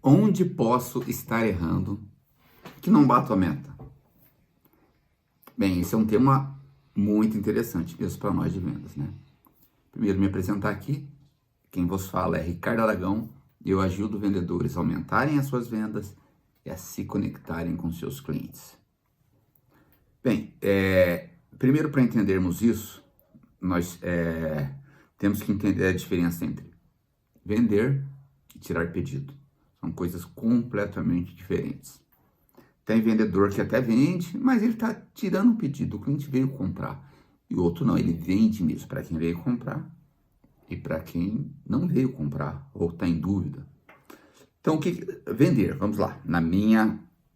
Onde posso estar errando que não bato a meta? Bem, esse é um tema muito interessante mesmo para nós de vendas, né? Primeiro, me apresentar aqui. Quem vos fala é Ricardo Aragão e eu ajudo vendedores a aumentarem as suas vendas e a se conectarem com seus clientes. Bem, primeiro, para entendermos isso, nós temos que entender a diferença entre vender e tirar pedido. São coisas completamente diferentes. Tem vendedor que até vende, mas ele está tirando um pedido, o cliente veio comprar. E o outro não, ele vende mesmo para quem veio comprar e para quem não veio comprar ou está em dúvida. Então, vender? Vamos lá,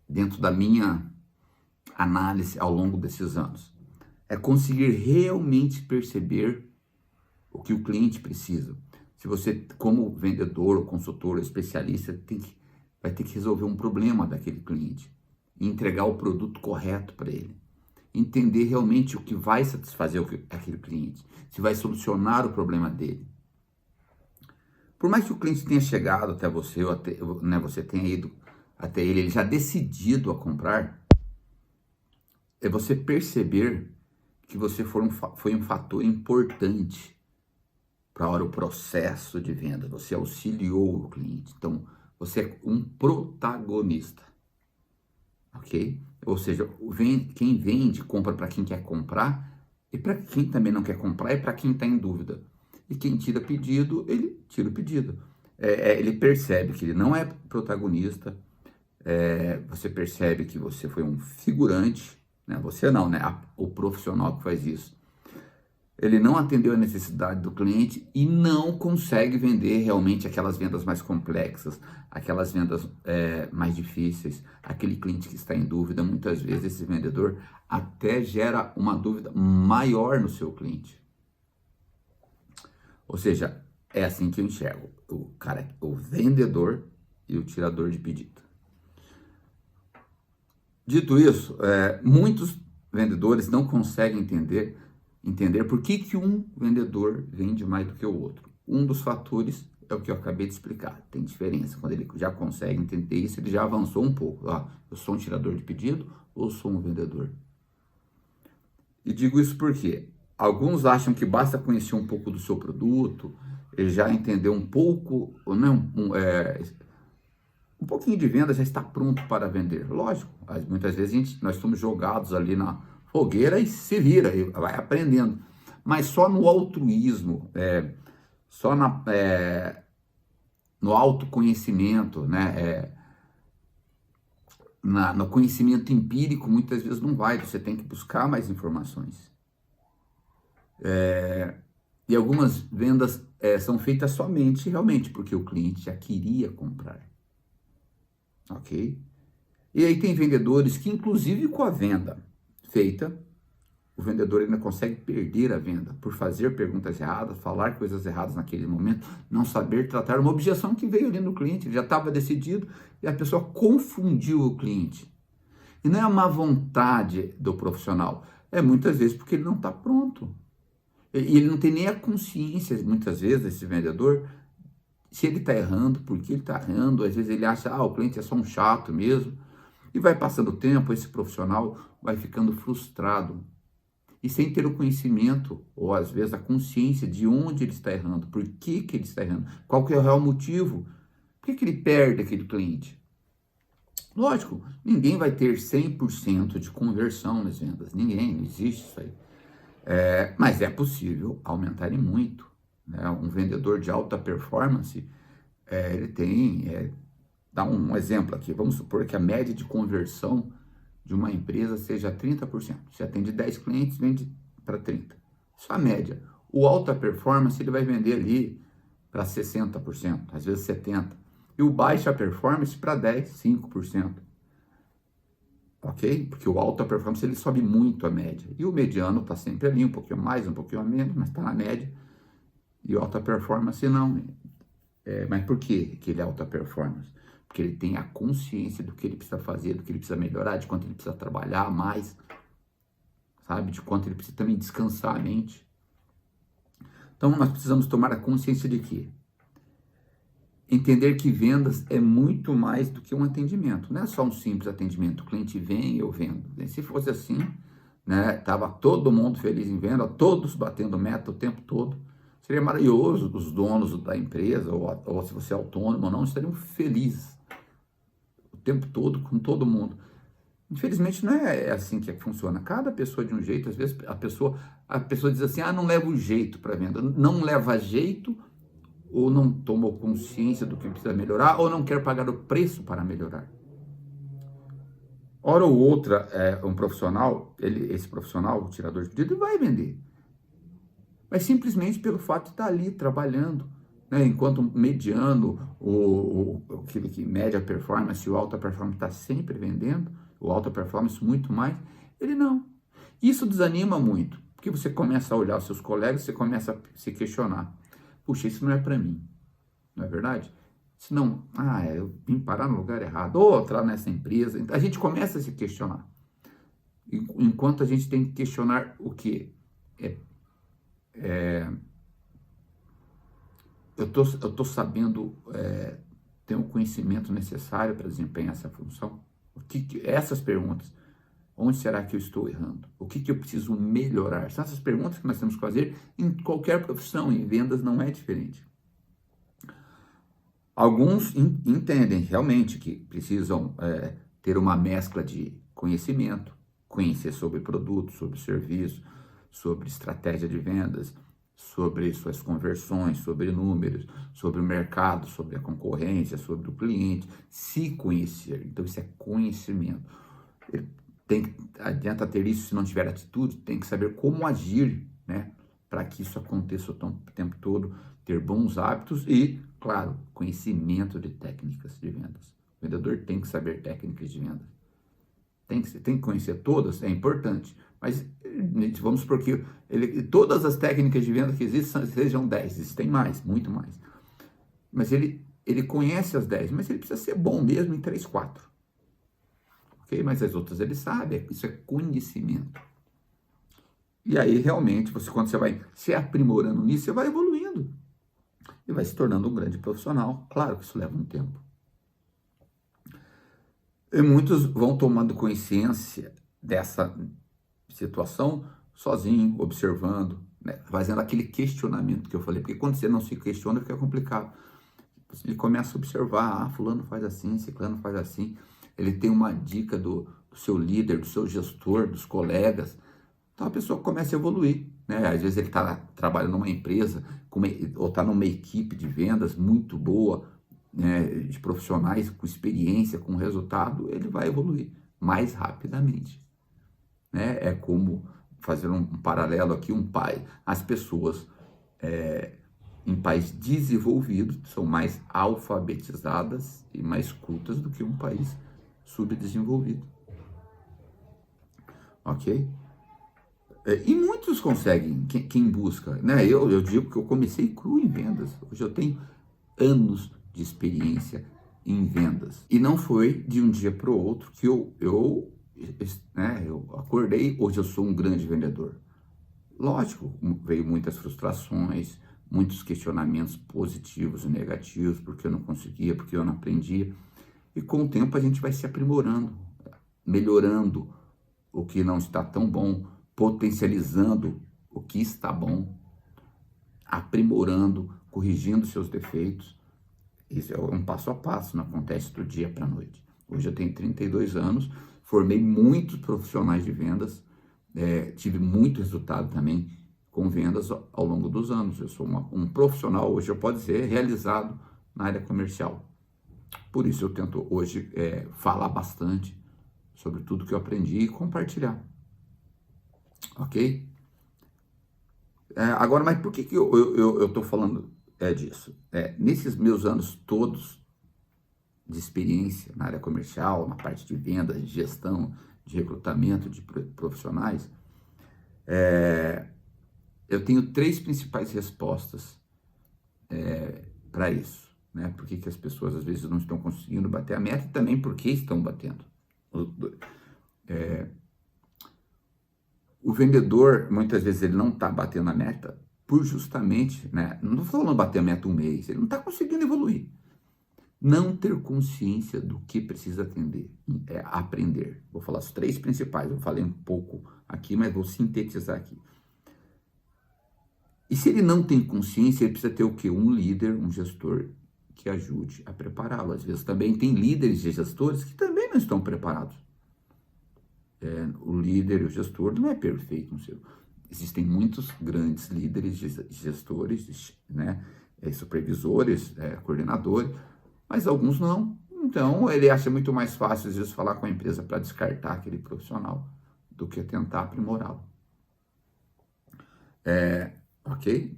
dentro da minha análise ao longo desses anos, é conseguir realmente perceber o que o cliente precisa. Se você, como vendedor, ou consultor, ou especialista, vai ter que resolver um problema daquele cliente e entregar o produto correto para ele. Entender realmente o que vai satisfazer aquele cliente, se vai solucionar o problema dele. Por mais que o cliente tenha chegado até você, ou você tenha ido até ele já decidido a comprar, é você perceber que você foi um fator importante para o processo de venda. Você auxiliou o cliente. Então, você é um protagonista. Ok? Ou seja, quem vende compra para quem quer comprar e para quem também não quer comprar e para quem está em dúvida. E quem tira pedido, ele tira o pedido. Ele percebe que ele não é protagonista, você percebe que você foi um figurante, né? Você não, né? O profissional que faz isso. Ele não atendeu a necessidade do cliente e não consegue vender realmente aquelas vendas mais complexas, aquelas vendas mais difíceis, aquele cliente que está em dúvida. Muitas vezes esse vendedor até gera uma dúvida maior no seu cliente. Ou seja, é assim que eu enxergo o vendedor e o tirador de pedido. Dito isso, muitos vendedores não conseguem entender por que um vendedor vende mais do que o outro. Um dos fatores é o que eu acabei de explicar. Tem diferença. Quando ele já consegue entender isso, ele já avançou um pouco. Eu sou um tirador de pedido ou sou um vendedor? E digo isso porque alguns acham que basta conhecer um pouco do seu produto, ele já entendeu um pouco, um pouquinho de venda, já está pronto para vender. Lógico, muitas vezes nós somos jogados ali na fogueira e se vira, e vai aprendendo. Mas só no altruísmo, só no autoconhecimento, né? No conhecimento empírico, muitas vezes não vai, você tem que buscar mais informações. E algumas vendas são feitas somente, realmente, porque o cliente já queria comprar. Ok? E aí tem vendedores que, inclusive com a venda feita, o vendedor ainda consegue perder a venda por fazer perguntas erradas, falar coisas erradas naquele momento, não saber tratar uma objeção que veio ali no cliente, ele já estava decidido e a pessoa confundiu o cliente. E não é uma vontade do profissional, é muitas vezes porque ele não está pronto. E ele não tem nem a consciência, muitas vezes, esse vendedor, se ele está errando, por que ele está errando. Às vezes ele acha, o cliente é só um chato mesmo. E vai passando o tempo, esse profissional vai ficando frustrado. E sem ter o conhecimento, ou às vezes a consciência de onde ele está errando, por que ele está errando, qual que é o real motivo, por que ele perde aquele cliente. Lógico, ninguém vai ter 100% de conversão nas vendas, ninguém, não existe isso aí. Mas é possível aumentar em muito. Né? Um vendedor de alta performance, ele tem... Dá um exemplo aqui, vamos supor que a média de conversão de uma empresa seja 30%. Se atende 10 clientes, vende para 30. Isso é a média. O alta performance, ele vai vender ali para 60%, às vezes 70%. E o baixa performance para 10%, 5%. Ok? Porque o alta performance, ele sobe muito a média. E o mediano está sempre ali, um pouquinho mais, um pouquinho a menos, mas está na média. E o alta performance não. Mas por que ele é alta performance? Porque ele tem a consciência do que ele precisa fazer, do que ele precisa melhorar, de quanto ele precisa trabalhar mais, sabe? De quanto ele precisa também descansar a mente. Então, nós precisamos tomar a consciência de quê? entender que vendas é muito mais do que um atendimento. Não é só um simples atendimento. O cliente vem, eu vendo. Se fosse assim, né, tava todo mundo feliz em venda, todos batendo meta o tempo todo. Seria maravilhoso, os donos da empresa, ou se você é autônomo ou não, estariam felizes o tempo todo com todo mundo. Infelizmente não é assim que funciona. Cada pessoa de um jeito, às vezes a pessoa diz assim, não leva o jeito para venda. Não leva jeito, ou não tomou consciência do que precisa melhorar, ou não quer pagar o preço para melhorar. Hora ou outra, um profissional, esse profissional, o tirador de pedido, ele vai vender. Mas simplesmente pelo fato de estar ali trabalhando, né, enquanto mediano, aquele que mede a performance, o alta performance está sempre vendendo, o alta performance muito mais, ele não. Isso desanima muito, porque você começa a olhar os seus colegas, você começa a se questionar. Puxa, isso não é para mim, não é verdade? Senão, eu vim parar no lugar errado, ou entrar nessa empresa. A gente começa a se questionar. Enquanto a gente tem que questionar o quê? Eu tô sabendo ter o conhecimento necessário para desempenhar essa função? Essas perguntas. Onde será que eu estou errando? O que eu preciso melhorar? São essas perguntas que nós temos que fazer em qualquer profissão, em vendas não é diferente. Alguns entendem realmente que precisam ter uma mescla de conhecimento, conhecer sobre produto, sobre serviço, sobre estratégia de vendas, sobre suas conversões, sobre números, sobre o mercado, sobre a concorrência, sobre o cliente, se conhecer. Então isso é conhecimento. Adianta ter isso se não tiver atitude, tem que saber como agir, né, para que isso aconteça o tempo todo, ter bons hábitos e, claro, conhecimento de técnicas de vendas. O vendedor tem que saber técnicas de vendas. Tem que conhecer todas, é importante, mas vamos supor que todas as técnicas de venda que existem sejam 10, existem mais, muito mais. Mas ele conhece as 10, mas ele precisa ser bom mesmo em 3, 4. Ok? Mas as outras ele sabe, isso é conhecimento. E aí, realmente, quando você vai se aprimorando nisso, você vai evoluindo. E vai se tornando um grande profissional. Claro que isso leva um tempo. E muitos vão tomando consciência dessa situação sozinho, observando, né, fazendo aquele questionamento que eu falei. Porque quando você não se questiona, fica complicado. Ele começa a observar, fulano faz assim, ciclano faz assim. Ele tem uma dica do seu líder, do seu gestor, dos colegas. Então a pessoa começa a evoluir, né? Às vezes ele está trabalhando numa empresa ou está numa equipe de vendas muito boa, né, de profissionais com experiência, com resultado, ele vai evoluir mais rapidamente, né? É como, fazer um paralelo aqui, as pessoas em países desenvolvidos são mais alfabetizadas e mais cultas do que um país subdesenvolvido, ok? E muitos conseguem, quem busca, né? Eu digo que eu comecei cru em vendas. Hoje eu tenho anos de experiência em vendas. E não foi de um dia para o outro que eu acordei, hoje eu sou um grande vendedor. Lógico, veio muitas frustrações, muitos questionamentos positivos e negativos, porque eu não conseguia, porque eu não aprendia. E com o tempo a gente vai se aprimorando, melhorando o que não está tão bom, potencializando o que está bom, aprimorando, corrigindo seus defeitos. Isso é um passo a passo, não acontece do dia para a noite. Hoje eu tenho 32 anos, formei muitos profissionais de vendas, tive muito resultado também com vendas ao longo dos anos. Eu sou um profissional, hoje eu posso dizer, realizado na área comercial. Por isso eu tento hoje falar bastante sobre tudo que eu aprendi e compartilhar. Ok? Agora, mas por que eu estou falando disso? Nesses meus anos todos de experiência na área comercial, na parte de vendas, de gestão, de recrutamento de profissionais, eu tenho 3 principais respostas para isso, né? Por que as pessoas às vezes não estão conseguindo bater a meta e também por que estão batendo. O vendedor, muitas vezes, ele não está batendo a meta por justamente, né? Não estou falando bater a meta um mês, ele não está conseguindo evoluir. Não ter consciência do que precisa aprender. Vou falar os 3 principais, eu falei um pouco aqui, mas vou sintetizar aqui. E se ele não tem consciência, ele precisa ter o quê? Um líder, um gestor que ajude a prepará-lo. Às vezes também tem líderes e gestores que também não estão preparados. O líder e o gestor não é perfeito. Não sei. Existem muitos grandes líderes, gestores, né, supervisores, coordenadores, mas alguns não. Então, ele acha muito mais fácil, às vezes, falar com a empresa para descartar aquele profissional do que tentar aprimorá-lo. Ok?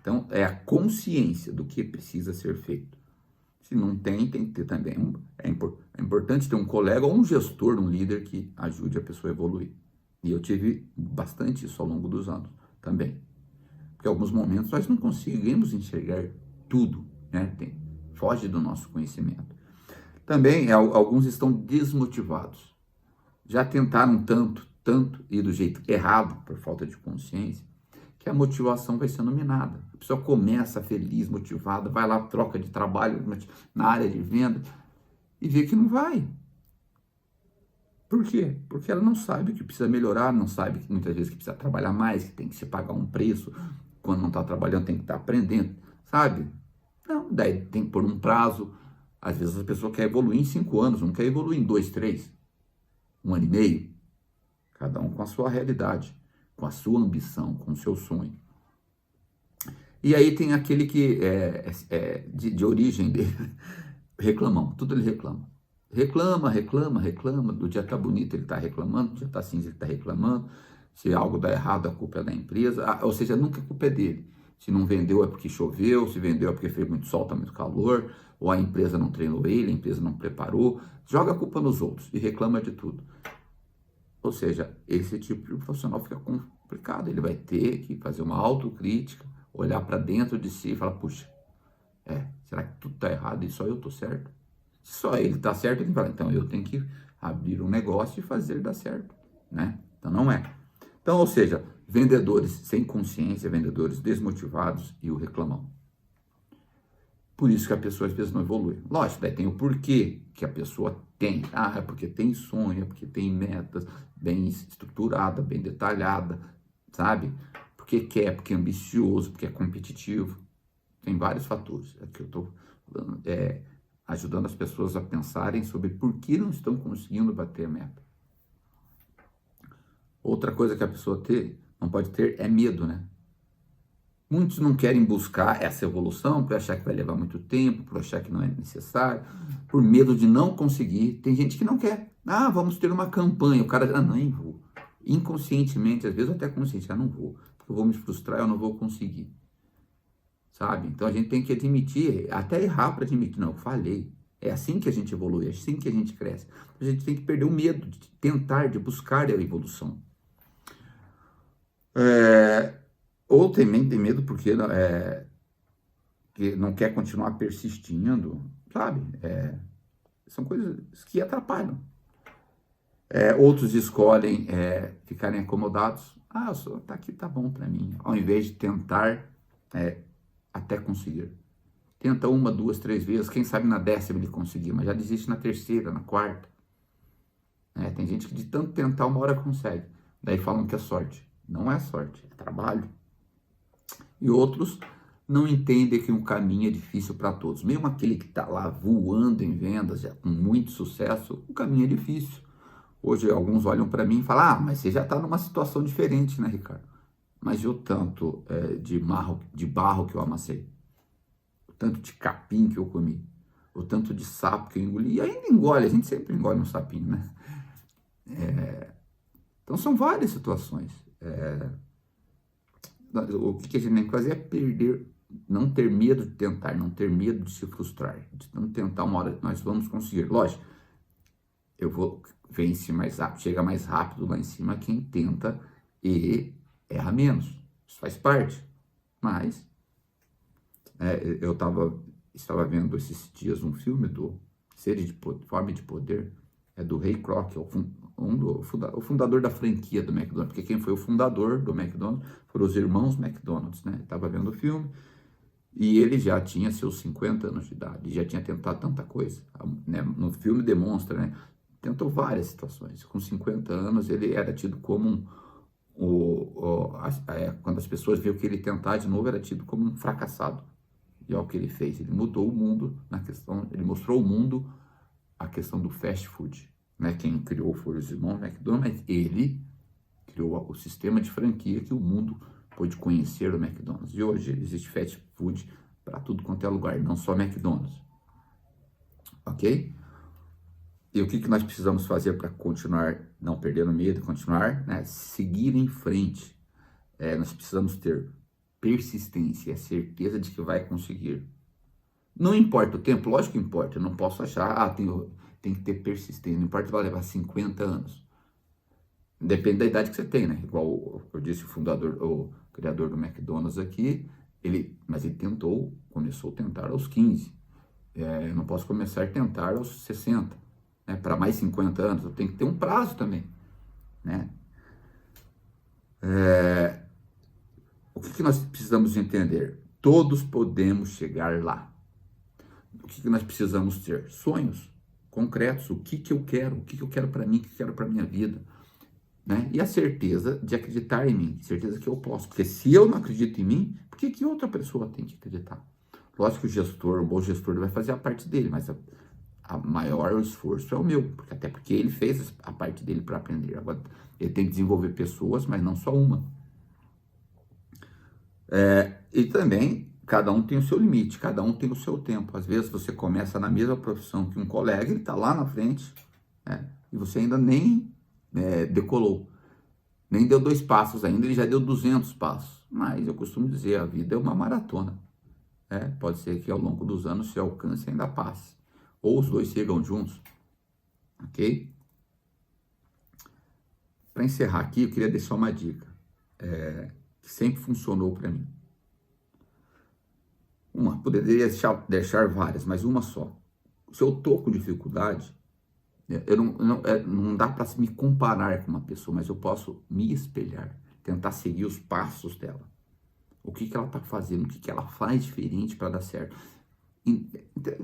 Então, é a consciência do que precisa ser feito. Se não tem, tem que ter também. É importante ter um colega ou um gestor, um líder que ajude a pessoa a evoluir. E eu tive bastante isso ao longo dos anos também. Porque em alguns momentos nós não conseguimos enxergar tudo, né? Foge do nosso conhecimento. Também, alguns estão desmotivados. Já tentaram tanto, e do jeito errado, por falta de consciência, que a motivação vai sendo minada. A pessoa começa feliz, motivada, vai lá, troca de trabalho na área de venda e vê que não vai. Por quê? Porque ela não sabe que precisa melhorar, não sabe que muitas vezes que precisa trabalhar mais, que tem que se pagar um preço, quando não está trabalhando tem que estar aprendendo, sabe? Não, daí tem que pôr um prazo. Às vezes a pessoa quer evoluir em 5 anos, não quer evoluir em 2, 3, 1 ano e meio. Cada um com a sua realidade, com a sua ambição, com o seu sonho. E aí tem aquele que de origem dele, reclamão, tudo ele reclama. Reclama, do dia tá bonito ele tá reclamando, do dia tá cinza ele tá reclamando, se algo dá errado a culpa é da empresa, ou seja, nunca a culpa é dele. Se não vendeu é porque choveu, se vendeu é porque fez muito sol, tá muito calor, ou a empresa não treinou ele, a empresa não preparou, joga a culpa nos outros e reclama de tudo. Ou seja, esse tipo de profissional fica complicado, ele vai ter que fazer uma autocrítica, olhar para dentro de si e falar, puxa, será que tudo tá errado e só eu tô certo? Se só ele tá certo, ele fala, então eu tenho que abrir um negócio e fazer dar certo, né? Então não é. Então, ou seja, vendedores sem consciência, vendedores desmotivados e o reclamão. Por isso que a pessoa às vezes não evolui. Lógico, daí tem o porquê que a pessoa tem. É porque tem sonho, é porque tem metas bem estruturada, bem detalhada, sabe? Porque quer, porque é ambicioso, porque é competitivo. Tem vários fatores. Aqui eu estou ajudando as pessoas a pensarem sobre por que não estão conseguindo bater a meta. Outra coisa que a pessoa não pode ter é medo, né? Muitos não querem buscar essa evolução por achar que vai levar muito tempo, por achar que não é necessário, por medo de não conseguir. Tem gente que não quer. Vamos ter uma campanha. O cara, nem vou. Inconscientemente, às vezes até consciente, não vou, porque eu vou me frustrar, eu não vou conseguir. Sabe? Então a gente tem que admitir, até errar para admitir, não, eu falhei. É assim que a gente evolui, é assim que a gente cresce. A gente tem que perder o medo de tentar, de buscar a evolução. Ou também tem medo porque que não quer continuar persistindo, sabe? São coisas que atrapalham. Outros escolhem ficarem acomodados. Tá aqui, tá bom para mim. Ao invés de tentar até conseguir. Tenta 1, 2, 3 vezes, quem sabe na 10ª ele conseguir, mas já desiste na 3ª, na 4ª. Tem gente que de tanto tentar uma hora consegue. Daí falam que é sorte. Não é sorte, é trabalho. E outros não entendem que um caminho é difícil para todos. Mesmo aquele que está lá voando em vendas, já com muito sucesso, o caminho é difícil. Hoje alguns olham para mim e falam, mas você já está numa situação diferente, né, Ricardo? Mas e o tanto de barro que eu amassei? O tanto de capim que eu comi? O tanto de sapo que eu engoli? E ainda engole, a gente sempre engole um sapinho, né? Então são várias situações. O que a gente tem que fazer é não ter medo de tentar, não ter medo de se frustrar, de não tentar uma hora, nós vamos conseguir. Lógico, vence mais rápido, chega mais rápido lá em cima quem tenta e erra menos. Isso faz parte. Mas eu estava vendo esses dias um filme do Fome de Poder, do Ray Kroc, o fundador da franquia do McDonald's, porque quem foi o fundador do McDonald's foram os irmãos McDonald's, né? Estava vendo o filme E ele já tinha seus 50 anos de idade, já tinha tentado tanta coisa, né? No filme demonstra, né? Tentou várias situações. Com 50 anos, ele era tido como quando as pessoas viam que ele tentar de novo, era tido como um fracassado. E olha o que ele fez, ele mudou o mundo na questão, ele mostrou ao mundo a questão do fast food, né? Quem criou foram os irmãos McDonald's, ele criou o sistema de franquia que o mundo pôde conhecer o McDonald's. E hoje existe fast food para tudo quanto é lugar, não só McDonald's. Ok? E o que nós precisamos fazer para continuar, não perdendo medo, continuar, né? Seguir em frente. Nós precisamos ter persistência, a certeza de que vai conseguir. Não importa o tempo, lógico que importa. Eu não posso achar, tem que ter persistência, não importa se vai levar 50 anos. Depende da idade que você tem, né? Igual eu disse, o criador do McDonald's aqui, mas ele começou a tentar aos 15. Eu não posso começar a tentar aos 60. Né? Para mais 50 anos, eu tenho que ter um prazo também, né? O que nós precisamos entender? Todos podemos chegar lá. O que nós precisamos ter? Sonhos concretos. O que eu quero? O que eu quero para mim? O que eu quero para minha vida? Né? E a certeza de acreditar em mim. Certeza que eu posso. Porque se eu não acredito em mim, por que outra pessoa tem que acreditar? Lógico que o bom gestor vai fazer a parte dele, mas a maior esforço é o meu. Até porque ele fez a parte dele para aprender. Agora, ele tem que desenvolver pessoas, mas não só uma. E também, cada um tem o seu limite, cada um tem o seu tempo. Às vezes você começa na mesma profissão que um colega, ele está lá na frente, né? E você ainda nem decolou, nem deu 2 passos ainda, ele já deu 200 passos. Mas eu costumo dizer, a vida é uma maratona. Pode ser que ao longo dos anos você alcance e ainda passe. Ou os dois chegam juntos, ok? Para encerrar aqui, eu queria deixar uma dica que sempre funcionou para mim. Poderia deixar várias, mas uma só. Se eu estou com dificuldade, não dá para me comparar com uma pessoa, mas eu posso me espelhar, tentar seguir os passos dela. O que ela está fazendo, o que ela faz diferente para dar certo.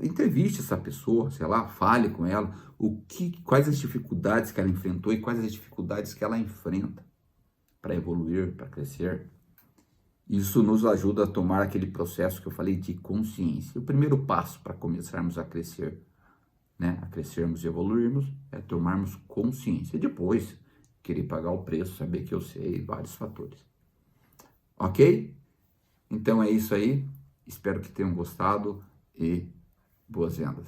Entreviste essa pessoa, sei lá, fale com ela, quais as dificuldades que ela enfrentou e quais as dificuldades que ela enfrenta para evoluir, para crescer. Isso nos ajuda a tomar aquele processo que eu falei de consciência. O primeiro passo para começarmos a crescer, né, a crescermos e evoluirmos, é tomarmos consciência. E depois, querer pagar o preço, saber que eu sei vários fatores. Ok? Então é isso aí. Espero que tenham gostado e boas vendas.